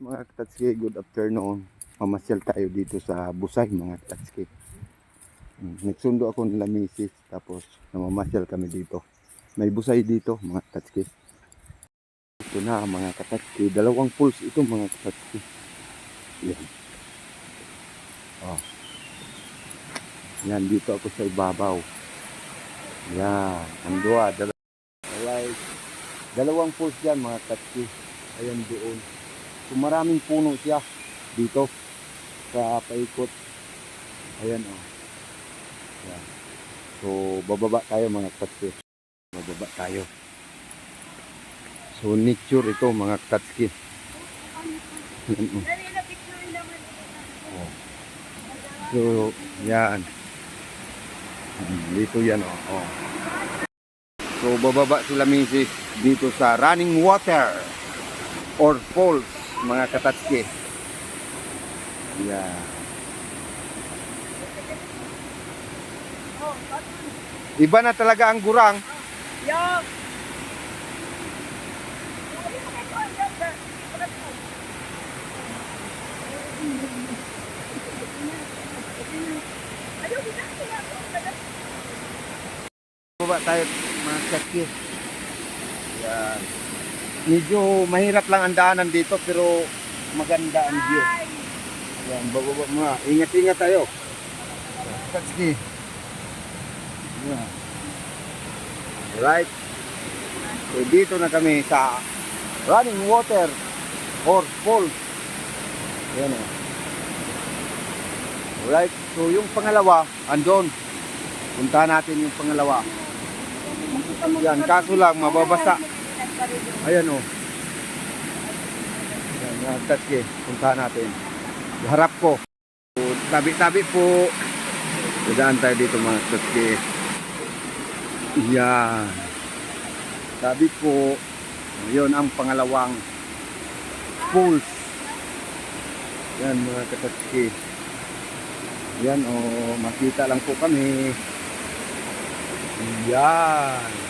Mga Katatski, good afternoon. Mamasyal tayo dito sa Busay mga Katatski. Nagsundo ako nila misis, tapos namamasyal kami dito. May Busay dito mga Katatski. Ito na mga Katatski, dalawang pools ito mga Katatski. Yan. Oh. Yan, dito ako sa ibabaw. Yan, andua, dalawang pools yan mga Katatski. Ayan doon. So, maraming puno siya dito sa paikot. Ayan o. Ayan. So bababa tayo mga Katatski. Bababa tayo. So nature ito mga Katatski. Ayan o. So yan. Dito yan o. So bababa sila misis dito sa running water or falls mga Katatski. Yeah. Iba na talaga ang gurang. Yo. Baba tayo mga Katatski. Yan. Medyo mahirap lang ang daanan dito pero maganda ang view. Yan, bababa mga. Ingat-ingat tayo. Katatski. Yan. Alright. So dito na kami sa running water or falls. Yan o. Alright. So yung pangalawa, andon. Punta natin yung pangalawa. Yan, kaso lang mababasa. Ayan o. Yan, yan, Katatski. Punta natin. Harap ko. So, tabi-tabi po. Dadaan tayo dito mga Katatski. Yan. Tabi po. Yun ang pangalawang pools. Yan mga Katatski. Yan o. Makita lang po kami. Yan.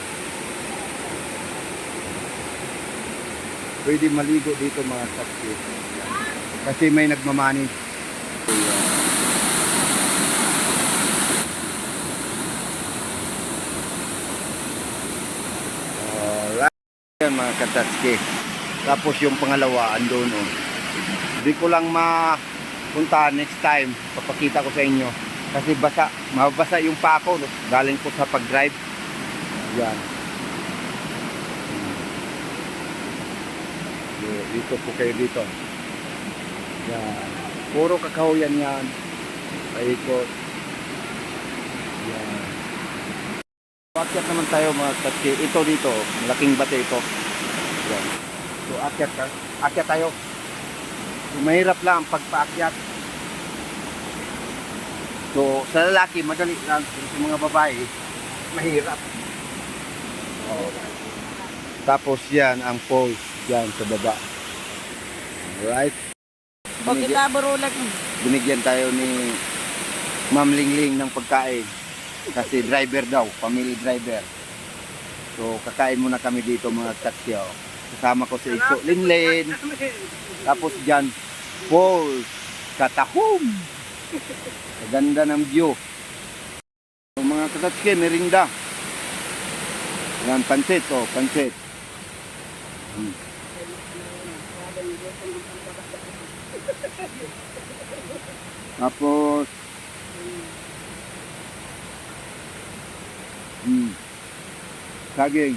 Pwede maligo dito mga Katatski. Kasi may nagmamani. Alright. Yan mga Katatski. Tapos yung pangalawa andun o. Hindi ko lang mapunta next time. Papakita ko sa inyo. Kasi mabasa yung pa ako. Galing ko sa pag-drive. Yan. Dito po kayo dito. Yan. Puro kakahuyan yan. Paikot. Yan. Akyat naman tayo mga Katatski. Ito dito. Malaking bate ito. Yan. So akyat tayo. So, mahirap lang pagpaakyat. So sa lalaki madali lang. Pero sa mga babae mahirap. Oh. Tapos yan ang falls. Yan sa baba. Alright. Binigyan tayo ni Ma'am Lingling ng pagkain. Kasi driver daw, family driver. So kakain muna kami dito mga Katatski. Kasama ko si Iso Linlin. Tapos dyan, falls, Katahum. Ganda ng view. So, mga Katatski, merinda. Yan, pansit, pansit. Tapos saging.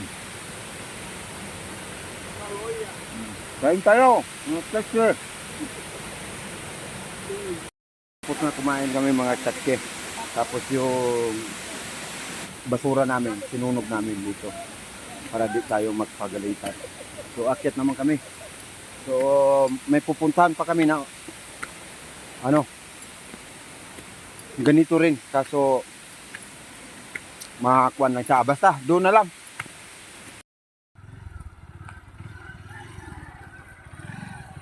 Kain tayo. Tapos na kumain kami mga Katatski. Tapos yung basura namin, sinunog namin dito para di tayo magpagalitan. So akyat naman kami. So may pupuntahan pa kami na ganito rin, kaso makakuan lang siya. Basta doon na lang.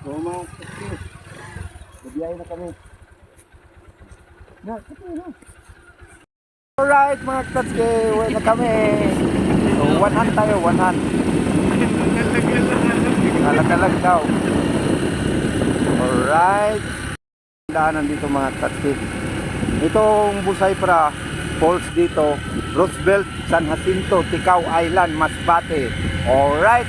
So mga Katatski, nabiyahe na kami. Alright mga Katatski, uwi na kami. So 100 tayo, 100. Nalagalag daw. Alright. Daanan dito mga tatskip. Itong Busay Pra Falls dito, Roosevelt, San Jacinto, Ticao Island, Masbate. Alright.